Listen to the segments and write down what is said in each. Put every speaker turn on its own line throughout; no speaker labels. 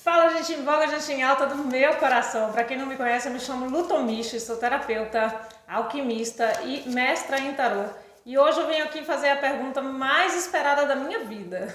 Fala, gente em voga, gente em alta do meu coração. Para quem não me conhece, eu me chamo Lutomichi, sou terapeuta, alquimista e mestra em tarô. E hoje eu venho aqui fazer a pergunta mais esperada da minha vida.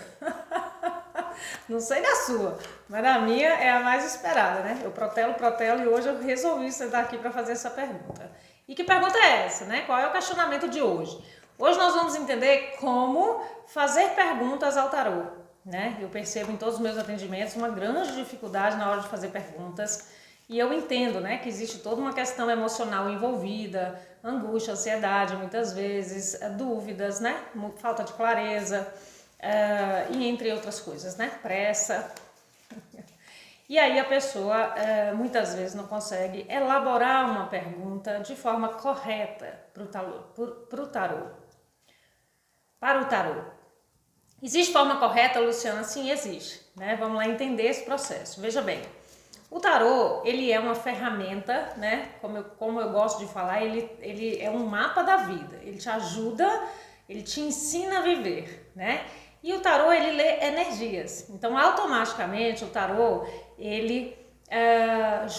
Não sei da sua, mas da minha é a mais esperada, né? Eu protelo e hoje eu resolvi sentar aqui para fazer essa pergunta. E que pergunta é essa, né? Qual é o questionamento de hoje? Hoje nós vamos entender como fazer perguntas ao tarô. Né? Eu percebo em todos os meus atendimentos uma grande dificuldade na hora de fazer perguntas e eu entendo, né, que existe toda uma questão emocional envolvida, angústia, ansiedade, muitas vezes, dúvidas, né, falta de clareza e entre outras coisas, né, pressa. E aí a pessoa muitas vezes não consegue elaborar uma pergunta de forma correta para o tarô. Existe forma correta, Luciana? Sim, existe. Né? Vamos lá entender esse processo. Veja bem, o tarô, ele é uma ferramenta, né? Como eu gosto de falar, ele é um mapa da vida. Ele te ajuda, ele te ensina a viver, né? E o tarô, ele lê energias. Então, automaticamente, o tarô, ele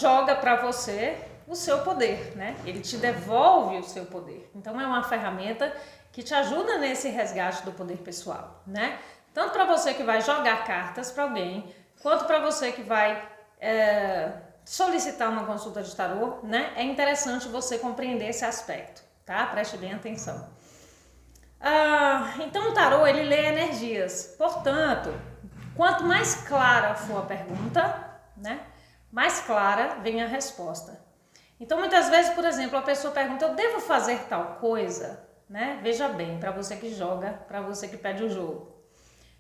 joga para você o seu poder, né? Ele te devolve o seu poder. Então, é uma ferramenta que te ajuda nesse resgate do poder pessoal, né? Tanto para você que vai jogar cartas para alguém, quanto para você que vai solicitar uma consulta de tarô, né? É interessante você compreender esse aspecto, tá? Preste bem atenção. Então o tarô, ele lê energias, portanto, quanto mais clara for a pergunta, né? Mais clara vem a resposta. Então muitas vezes, por exemplo, a pessoa pergunta, eu devo fazer tal coisa? Né? Veja bem, para você que joga, para você que pede o jogo.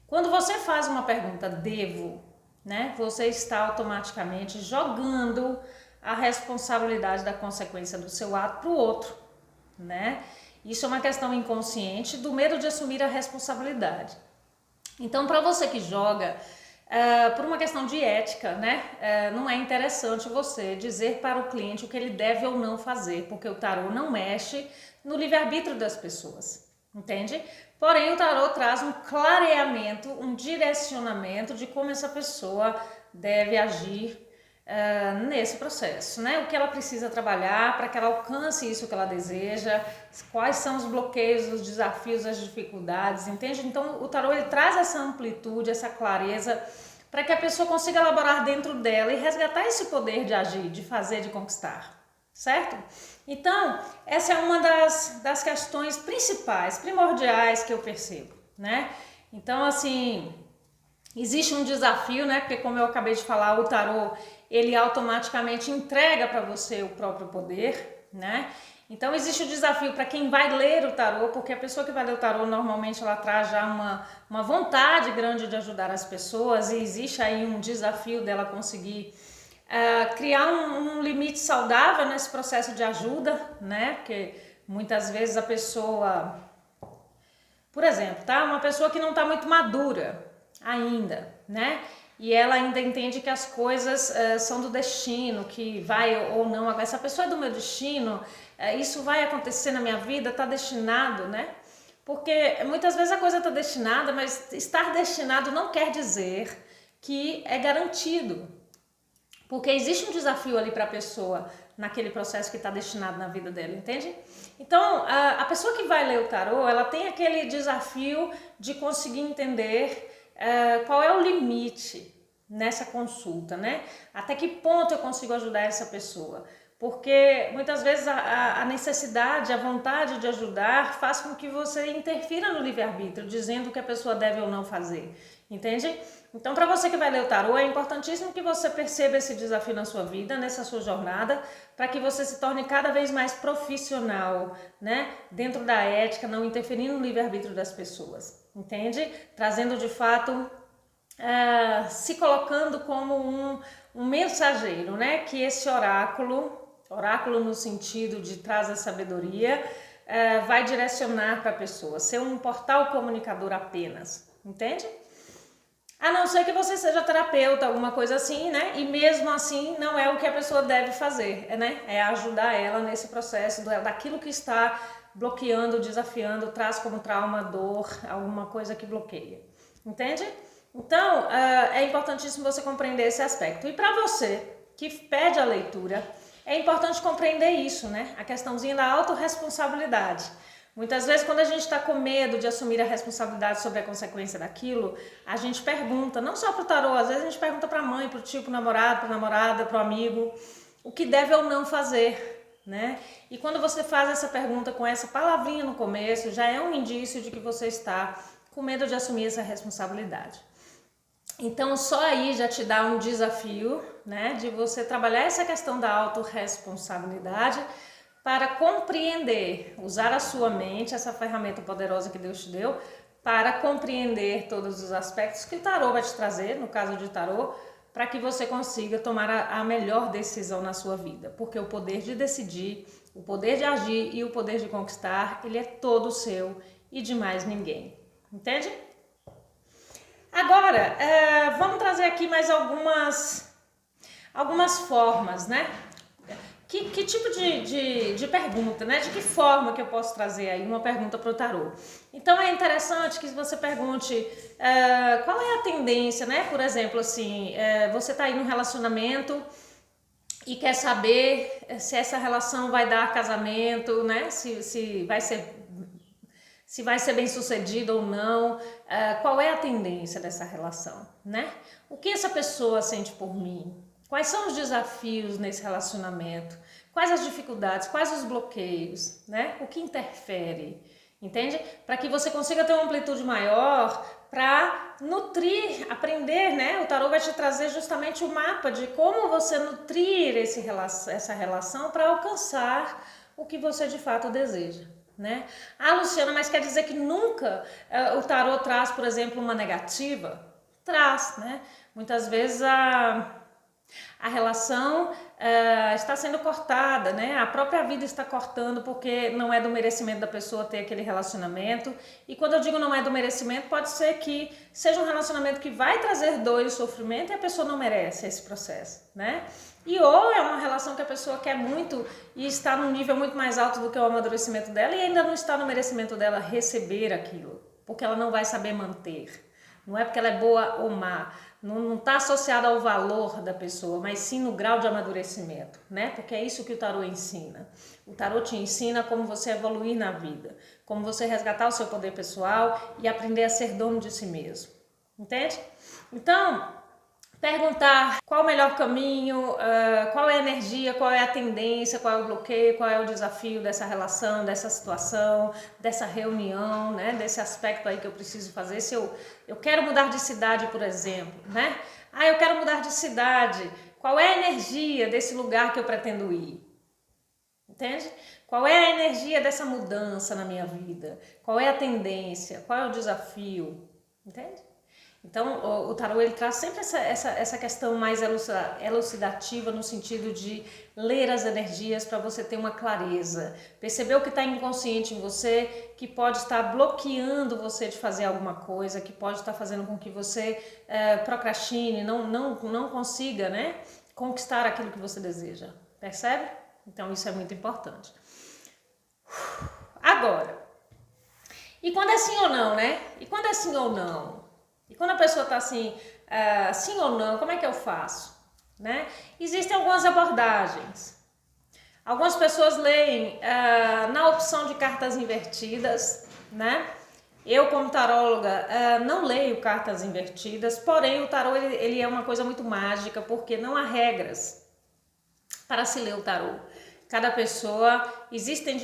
Quando você faz uma pergunta, devo, né? Você está automaticamente jogando a responsabilidade da consequência do seu ato para o outro, né? Isso é uma questão inconsciente do medo de assumir a responsabilidade. Então, para você que joga, por uma questão de ética, né? Não é interessante você dizer para o cliente o que ele deve ou não fazer, porque o tarô não mexe no livre-arbítrio das pessoas, entende? Porém, o tarô traz um clareamento, um direcionamento de como essa pessoa deve agir nesse processo, né? O que ela precisa trabalhar para que ela alcance isso que ela deseja, quais são os bloqueios, os desafios, as dificuldades, entende? Então, o tarô ele traz essa amplitude, essa clareza para que a pessoa consiga elaborar dentro dela e resgatar esse poder de agir, de fazer, de conquistar. Certo? Então, essa é uma das questões principais, primordiais que eu percebo, né? Então, assim, existe um desafio, né? Porque como eu acabei de falar, o tarô, ele automaticamente entrega para você o próprio poder, né? Então, existe o desafio para quem vai ler o tarô, porque a pessoa que vai ler o tarô, normalmente ela traz já uma vontade grande de ajudar as pessoas e existe aí um desafio dela conseguir criar um limite saudável nesse processo de ajuda, né? Porque muitas vezes a pessoa, por exemplo, tá? Uma pessoa que não está muito madura ainda, né? E ela ainda entende que as coisas são do destino, que vai ou não, essa pessoa é do meu destino, isso vai acontecer na minha vida, está destinado, né? Porque muitas vezes a coisa está destinada, mas estar destinado não quer dizer que é garantido. Porque existe um desafio ali para a pessoa naquele processo que está destinado na vida dela, entende? Então, a pessoa que vai ler o tarô, ela tem aquele desafio de conseguir entender qual é o limite nessa consulta, né? Até que ponto eu consigo ajudar essa pessoa? Porque muitas vezes a necessidade, a vontade de ajudar faz com que você interfira no livre-arbítrio, dizendo o que a pessoa deve ou não fazer, entende? Então, para você que vai ler o tarô, é importantíssimo que você perceba esse desafio na sua vida, nessa sua jornada, para que você se torne cada vez mais profissional, né? Dentro da ética, não interferindo no livre-arbítrio das pessoas, entende? Trazendo de fato, se colocando como um mensageiro, né? Que esse oráculo no sentido de traz a sabedoria, vai direcionar para a pessoa, ser um portal comunicador apenas, entende? A não ser que você seja terapeuta, alguma coisa assim, né? E mesmo assim não é o que a pessoa deve fazer, né? É ajudar ela nesse processo daquilo que está bloqueando, desafiando, traz como trauma, dor, alguma coisa que bloqueia. Entende? Então, é importantíssimo você compreender esse aspecto. E para você que pede a leitura, é importante compreender isso, né? A questãozinha da autorresponsabilidade. Muitas vezes, quando a gente está com medo de assumir a responsabilidade sobre a consequência daquilo, a gente pergunta, não só para o tarô, às vezes a gente pergunta para a mãe, para o tio, para o namorado, para a namorada, para o amigo, o que deve ou não fazer, né? E quando você faz essa pergunta com essa palavrinha no começo, já é um indício de que você está com medo de assumir essa responsabilidade. Então, só aí já te dá um desafio, né, de você trabalhar essa questão da autorresponsabilidade para compreender, usar a sua mente, essa ferramenta poderosa que Deus te deu, para compreender todos os aspectos que o tarô vai te trazer, no caso de tarô, para que você consiga tomar a melhor decisão na sua vida. Porque o poder de decidir, o poder de agir e o poder de conquistar, ele é todo seu e de mais ninguém. Entende? Agora, vamos trazer aqui mais algumas formas, né? Que tipo de pergunta, né? De que forma que eu posso trazer aí uma pergunta para o tarô? Então é interessante que você pergunte qual é a tendência, né? Por exemplo, assim, você está aí num relacionamento e quer saber se essa relação vai dar casamento, né? Se vai ser bem sucedido ou não, qual é a tendência dessa relação, né? O que essa pessoa sente por mim? Quais são os desafios nesse relacionamento? Quais as dificuldades? Quais os bloqueios, né? O que interfere, entende? Para que você consiga ter uma amplitude maior, para nutrir, aprender, né? O tarô vai te trazer justamente o mapa de como você nutrir essa relação para alcançar o que você de fato deseja. Né? Ah, Luciana, mas quer dizer que nunca o tarô traz, por exemplo, uma negativa? Traz, né? Muitas vezes a relação está sendo cortada, né? A própria vida está cortando porque não é do merecimento da pessoa ter aquele relacionamento. E quando eu digo não é do merecimento, pode ser que seja um relacionamento que vai trazer dor e sofrimento e a pessoa não merece esse processo, né? E ou é uma relação que a pessoa quer muito e está num nível muito mais alto do que o amadurecimento dela e ainda não está no merecimento dela receber aquilo, porque ela não vai saber manter. Não é porque ela é boa ou má, não está associada ao valor da pessoa, mas sim no grau de amadurecimento, né? Porque é isso que o tarô ensina. O tarô te ensina como você evoluir na vida, como você resgatar o seu poder pessoal e aprender a ser dono de si mesmo, entende? Então, perguntar qual o melhor caminho, qual é a energia, qual é a tendência, qual é o bloqueio, qual é o desafio dessa relação, dessa situação, dessa reunião, né? Desse aspecto aí que eu preciso fazer. Se eu quero mudar de cidade, por exemplo, né? Ah, eu quero mudar de cidade. Qual é a energia desse lugar que eu pretendo ir? Entende? Qual é a energia dessa mudança na minha vida? Qual é a tendência? Qual é o desafio? Entende? Então, o tarô ele traz sempre essa questão mais elucidativa no sentido de ler as energias para você ter uma clareza, perceber o que está inconsciente em você, que pode estar bloqueando você de fazer alguma coisa, que pode estar fazendo com que você procrastine, não consiga, né, conquistar aquilo que você deseja, percebe? Então isso é muito importante. Agora, e quando é sim ou não, né? E quando é sim ou não? E quando a pessoa está assim, sim ou não, como é que eu faço? Né? Existem algumas abordagens. Algumas pessoas leem na opção de cartas invertidas, né? Eu, como taróloga, não leio cartas invertidas, porém o tarô ele é uma coisa muito mágica, porque não há regras para se ler o tarô. Cada pessoa, existem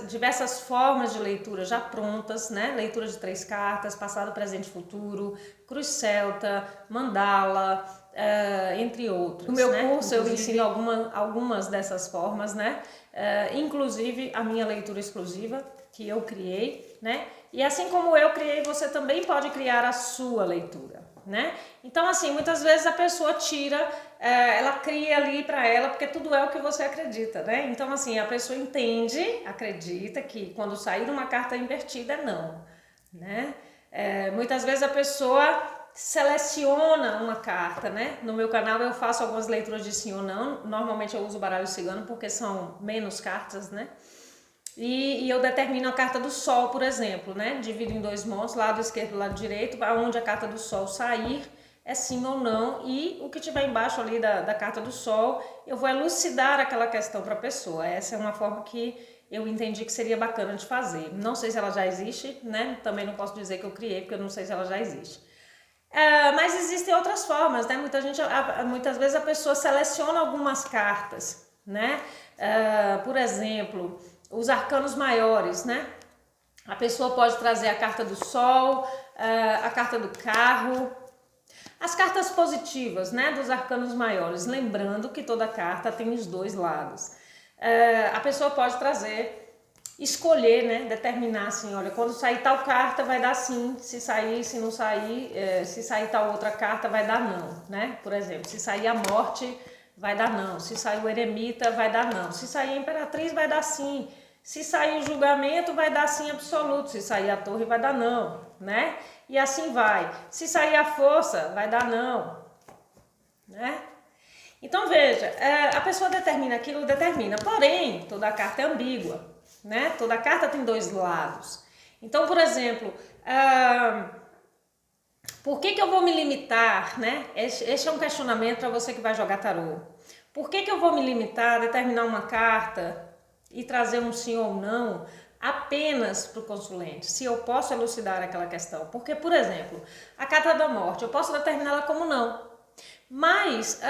diversas formas de leitura já prontas, né? Leitura de 3 cartas, passado, presente e futuro, cruz celta, mandala, entre outros. No meu curso eu ensino algumas dessas formas, né? Inclusive a minha leitura exclusiva que eu criei, né? E assim como eu criei, você também pode criar a sua leitura, né? Então, assim, muitas vezes a pessoa tira, ela cria ali para ela, porque tudo é o que você acredita, né? Então, assim, a pessoa entende, acredita que quando sair uma carta invertida, não, né? Muitas vezes a pessoa seleciona uma carta, né? No meu canal eu faço algumas leituras de sim ou não, normalmente eu uso o baralho cigano porque são menos cartas, né? e eu determino a carta do Sol, por exemplo, né? Divido em dois montes, lado esquerdo e lado direito, aonde a carta do Sol sair é sim ou não, e o que tiver embaixo ali da carta do Sol, eu vou elucidar aquela questão para a pessoa. Essa é uma forma que eu entendi que seria bacana de fazer. Não sei se ela já existe, né? Também não posso dizer que eu criei, porque eu não sei se ela já existe. Mas existem outras formas, né? Muitas vezes a pessoa seleciona algumas cartas, né? Por exemplo, os arcanos maiores, né? A pessoa pode trazer a carta do Sol, a carta do Carro, as cartas positivas, né, dos arcanos maiores, lembrando que toda carta tem os dois lados. A pessoa pode trazer, escolher, né, determinar assim, olha, quando sair tal carta vai dar sim, se sair, se não sair, se sair tal outra carta vai dar não, né? Por exemplo, se sair a morte vai dar não, se sair o eremita vai dar não, se sair a imperatriz vai dar sim, se sair o julgamento vai dar sim absoluto, se sair a torre vai dar não, né? E assim vai. Se sair a força, vai dar não, né? Então veja, a pessoa determina aquilo, determina. Porém, toda carta é ambígua, né? Toda carta tem dois lados. Então, por exemplo, por que eu vou me limitar, né? Este é um questionamento para você que vai jogar tarô. Por que eu vou me limitar a determinar uma carta e trazer um sim ou não apenas para o consulente, se eu posso elucidar aquela questão? Porque, por exemplo, a carta da morte, eu posso determiná-la como não, mas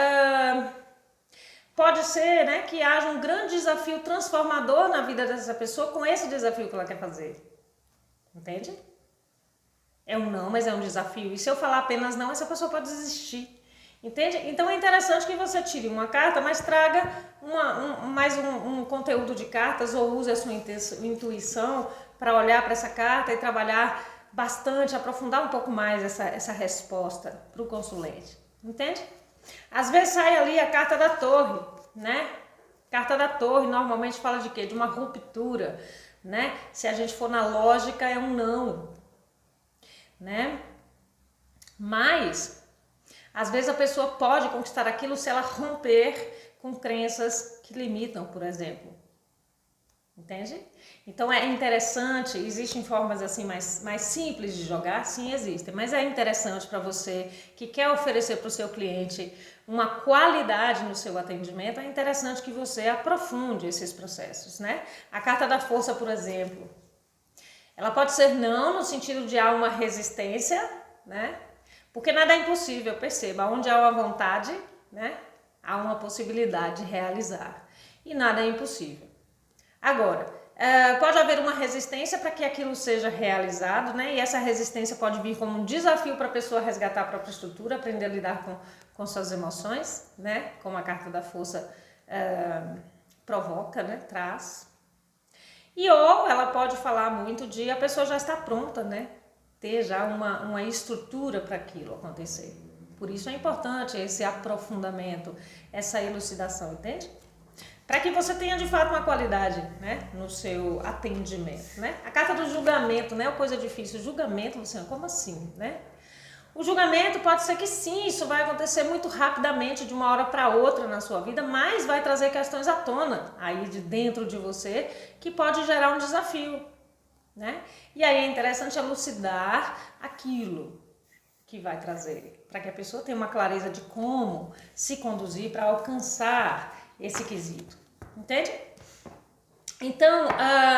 pode ser, né, que haja um grande desafio transformador na vida dessa pessoa com esse desafio que ela quer fazer, entende? É um não, mas é um desafio, e se eu falar apenas não, essa pessoa pode desistir. Entende? Então é interessante que você tire uma carta, mas traga mais um conteúdo de cartas, ou use a sua intuição para olhar para essa carta e trabalhar bastante, aprofundar um pouco mais essa resposta para o consulente. Entende? Às vezes sai ali a carta da torre, né? Carta da torre normalmente fala de quê? De uma ruptura, né? Se a gente for na lógica, é um não, né? Mas às vezes a pessoa pode conquistar aquilo se ela romper com crenças que limitam, por exemplo. Entende? Então é interessante, existem formas assim mais simples de jogar? Sim, existem. Mas é interessante para você que quer oferecer para o seu cliente uma qualidade no seu atendimento, é interessante que você aprofunde esses processos, né? A carta da força, por exemplo, ela pode ser não no sentido de há uma resistência, né? Porque nada é impossível, perceba, onde há uma vontade, né, há uma possibilidade de realizar. E nada é impossível. Agora, pode haver uma resistência para que aquilo seja realizado, né, e essa resistência pode vir como um desafio para a pessoa resgatar a própria estrutura, aprender a lidar com suas emoções, né, como a carta da força provoca, né, traz. Ou ela pode falar muito de a pessoa já está pronta, né, ter já uma estrutura para aquilo acontecer. Por isso é importante esse aprofundamento, essa elucidação, entende? Para que você tenha de fato uma qualidade, né, no seu atendimento, né? A carta do julgamento, né, é uma coisa difícil. O julgamento, você, como assim, né? O julgamento pode ser que sim, isso vai acontecer muito rapidamente, de uma hora para outra na sua vida, mas vai trazer questões à tona aí de dentro de você que pode gerar um desafio, né? E aí é interessante elucidar aquilo que vai trazer, para que a pessoa tenha uma clareza de como se conduzir para alcançar esse quesito, entende? Então,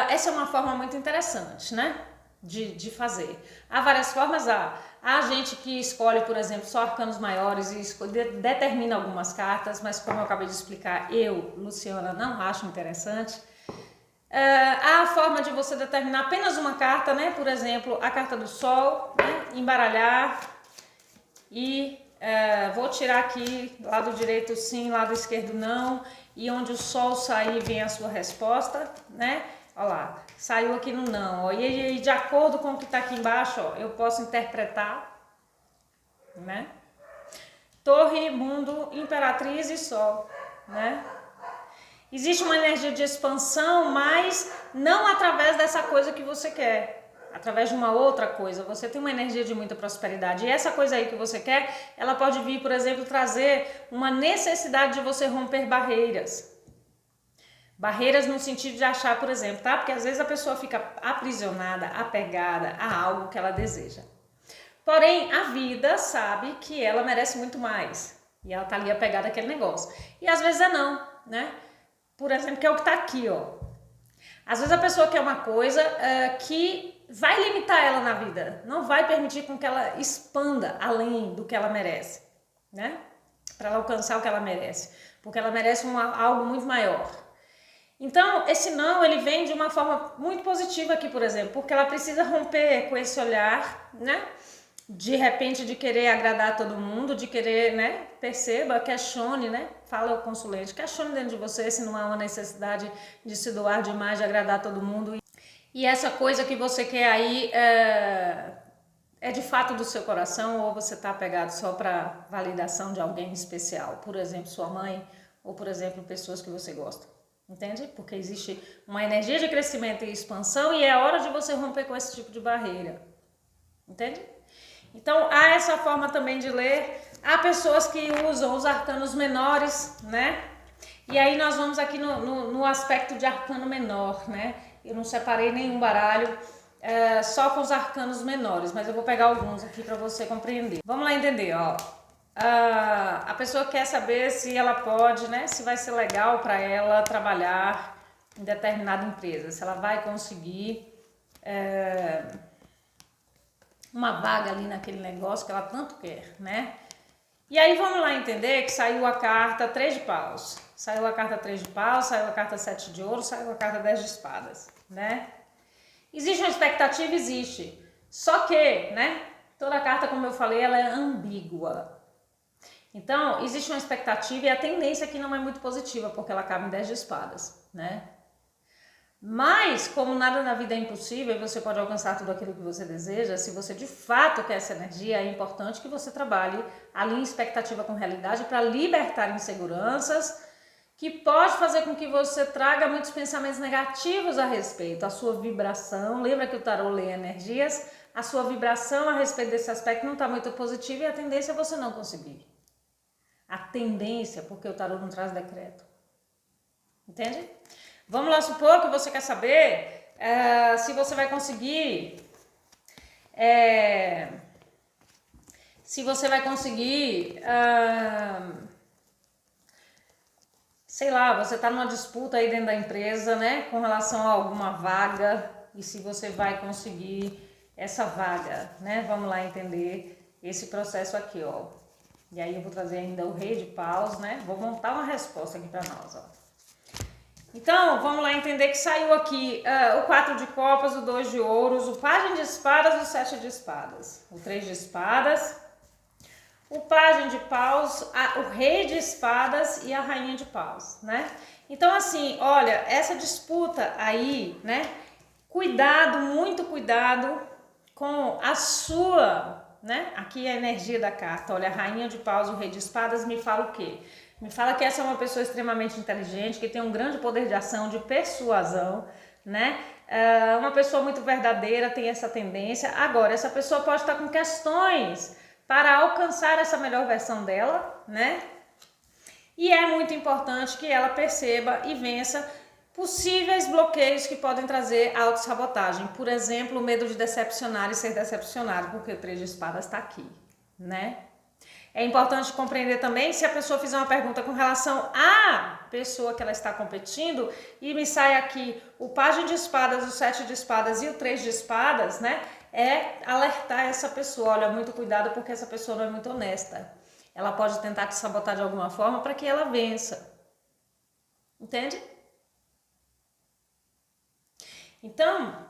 essa é uma forma muito interessante, né, de fazer. Há várias formas, há gente que escolhe, por exemplo, só arcanos maiores e determina algumas cartas, mas como eu acabei de explicar, eu, Luciana, não acho interessante. Há a forma de você determinar apenas uma carta, né? Por exemplo, a carta do Sol, né? Embaralhar e vou tirar aqui, lado direito sim, lado esquerdo não, e onde o Sol sair vem a sua resposta, né? Olha lá, saiu aqui no não, ó. E de acordo com o que está aqui embaixo, ó, eu posso interpretar, né? Torre, mundo, imperatriz e Sol, né? Existe uma energia de expansão, mas não através dessa coisa que você quer, através de uma outra coisa. Você tem uma energia de muita prosperidade, e essa coisa aí que você quer, ela pode vir, por exemplo, trazer uma necessidade de você romper barreiras. Barreiras no sentido de achar, por exemplo, tá? Porque às vezes a pessoa fica aprisionada, apegada a algo que ela deseja. Porém, a vida sabe que ela merece muito mais. E ela tá ali apegada àquele negócio. E às vezes é não, né? Por exemplo, que é o que tá aqui, ó. Às vezes a pessoa quer uma coisa que vai limitar ela na vida. Não vai permitir com que ela expanda além do que ela merece, né? Para ela alcançar o que ela merece. Porque ela merece algo muito maior. Então, esse não, ele vem de uma forma muito positiva aqui, por exemplo, porque ela precisa romper com esse olhar, né? De repente, de querer agradar todo mundo, de querer, né? Perceba, questione, né? Fala ao consulente, questione dentro de você se não há uma necessidade de se doar demais, de agradar todo mundo. E essa coisa que você quer aí é de fato do seu coração ou você está apegado só para validação de alguém especial? Por exemplo, sua mãe ou, por exemplo, pessoas que você gosta. Entende? Porque existe uma energia de crescimento e expansão e é hora de você romper com esse tipo de barreira. Entende? Então, há essa forma também de ler. Há pessoas que usam os arcanos menores, né? E aí nós vamos aqui no aspecto de arcano menor, né? Eu não separei nenhum baralho só com os arcanos menores, mas eu vou pegar alguns aqui para você compreender. Vamos lá entender, ó. A pessoa quer saber se ela pode, né, se vai ser legal para ela trabalhar em determinada empresa, se ela vai conseguir uma vaga ali naquele negócio que ela tanto quer, né? E aí vamos lá entender que saiu a carta 3 de paus, saiu a carta 3 de paus, saiu a carta 7 de ouro, saiu a carta 10 de espadas, né? Existe uma expectativa? Existe. Só que, né, toda carta, como eu falei, ela é ambígua. Então, existe uma expectativa e a tendência aqui não é muito positiva, porque ela acaba em 10 de espadas, né? Mas, como nada na vida é impossível e você pode alcançar tudo aquilo que você deseja, se você de fato quer essa energia, é importante que você trabalhe ali em expectativa com realidade para libertar inseguranças, que pode fazer com que você traga muitos pensamentos negativos a respeito, a sua vibração. Lembra que o tarô lê energias? A sua vibração a respeito desse aspecto não está muito positiva e a tendência é você não conseguir. A tendência, porque o tarô não traz decreto. Entende? Vamos lá supor que você quer saber se você vai conseguir... se você vai conseguir... sei lá, você está numa disputa aí dentro da empresa, né? Com relação a alguma vaga e se você vai conseguir essa vaga, né? Vamos lá entender esse processo aqui, ó. E aí eu vou trazer ainda o rei de paus, né? Vou montar uma resposta aqui para nós, ó. Então, vamos lá entender que saiu aqui o 4 de copas, o 2 de ouros, o pajem de espadas, o 7 de espadas, o 3 de espadas, o pajem de paus, o rei de espadas e a rainha de paus, né? Então, assim, olha, essa disputa aí, né? Cuidado, muito cuidado com a sua, né? Aqui é a energia da carta, olha, a rainha de paus, o rei de espadas me fala o quê? Me fala que essa é uma pessoa extremamente inteligente, que tem um grande poder de ação, de persuasão, né? Uma pessoa muito verdadeira, tem essa tendência. Agora, essa pessoa pode estar com questões para alcançar essa melhor versão dela, né? E é muito importante que ela perceba e vença possíveis bloqueios que podem trazer autossabotagem. Por exemplo, o medo de decepcionar e ser decepcionado, porque o 3 de espadas está aqui, né? É importante compreender também se a pessoa fizer uma pergunta com relação à pessoa que ela está competindo e me sai aqui o pajem de espadas, o 7 de espadas e o 3 de espadas, né? É alertar essa pessoa, olha, muito cuidado porque essa pessoa não é muito honesta. Ela pode tentar te sabotar de alguma forma para que ela vença. Entende? Então,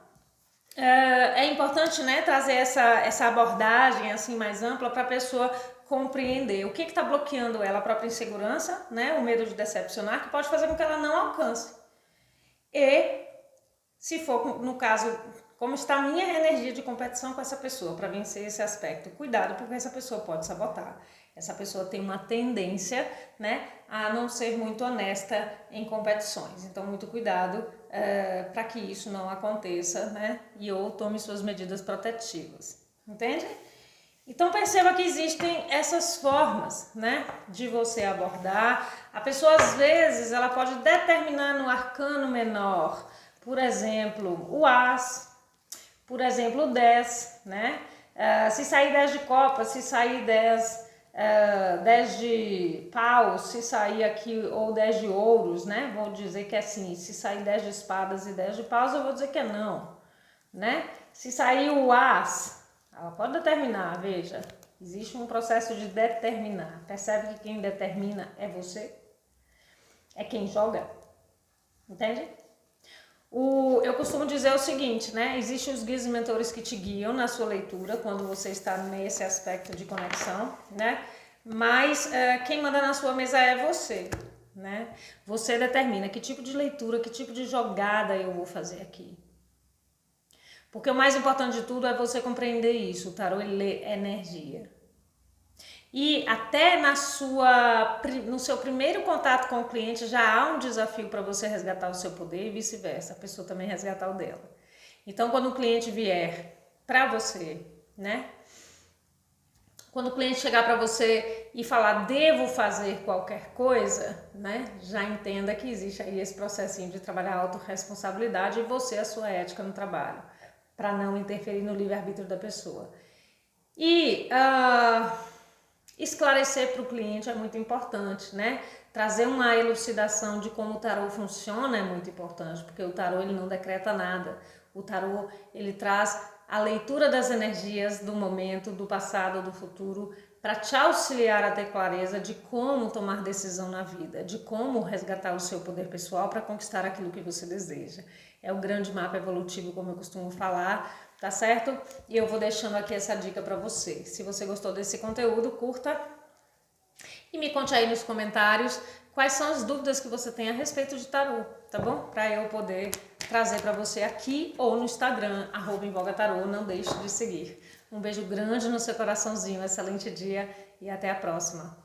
é importante, né, trazer essa abordagem assim mais ampla para a pessoa compreender o que está bloqueando ela, a própria insegurança, né, o medo de decepcionar, que pode fazer com que ela não alcance. E, se for, no caso, como está a minha energia de competição com essa pessoa para vencer esse aspecto, cuidado, porque essa pessoa pode sabotar. Essa pessoa tem uma tendência, né, a não ser muito honesta em competições. Então, muito cuidado para que isso não aconteça, né, e ou tome suas medidas protetivas. Entende? Então perceba que existem essas formas, né, de você abordar. A pessoa às vezes ela pode determinar no arcano menor, por exemplo, o As, por exemplo, o 10, né? Se sair 10 de copas, se sair 10 de paus, se sair aqui, ou 10 de ouros, né? Vou dizer que é assim, se sair 10 de espadas e 10 de paus, eu vou dizer que é não, né? Se sair o As, ela pode determinar, veja, existe um processo de determinar. Percebe que quem determina é você? É quem joga, entende? Eu costumo dizer o seguinte, né? Existem os guias e mentores que te guiam na sua leitura quando você está nesse aspecto de conexão, né? Mas quem manda na sua mesa é você, né? Você determina que tipo de leitura, que tipo de jogada eu vou fazer aqui. Porque o mais importante de tudo é você compreender isso. O tarô, ele lê energia. E até no seu primeiro contato com o cliente já há um desafio para você resgatar o seu poder e vice-versa, a pessoa também resgatar o dela. Então, quando o cliente vier para você, né? Quando o cliente chegar para você e falar, devo fazer qualquer coisa, né? Já entenda que existe aí esse processinho de trabalhar a autorresponsabilidade e você, a sua ética no trabalho, para não interferir no livre-arbítrio da pessoa. E esclarecer para o cliente é muito importante, né? Trazer uma elucidação de como o tarô funciona é muito importante, porque o tarô ele não decreta nada. O tarô ele traz a leitura das energias do momento, do passado, do futuro, para te auxiliar a ter clareza de como tomar decisão na vida, de como resgatar o seu poder pessoal para conquistar aquilo que você deseja. É o grande mapa evolutivo, como eu costumo falar, tá certo? E eu vou deixando aqui essa dica para você. Se você gostou desse conteúdo, curta e me conte aí nos comentários quais são as dúvidas que você tem a respeito de tarô, tá bom? Para eu poder trazer para você aqui ou no Instagram, @invogatarô, não deixe de seguir. Um beijo grande no seu coraçãozinho, excelente dia e até a próxima.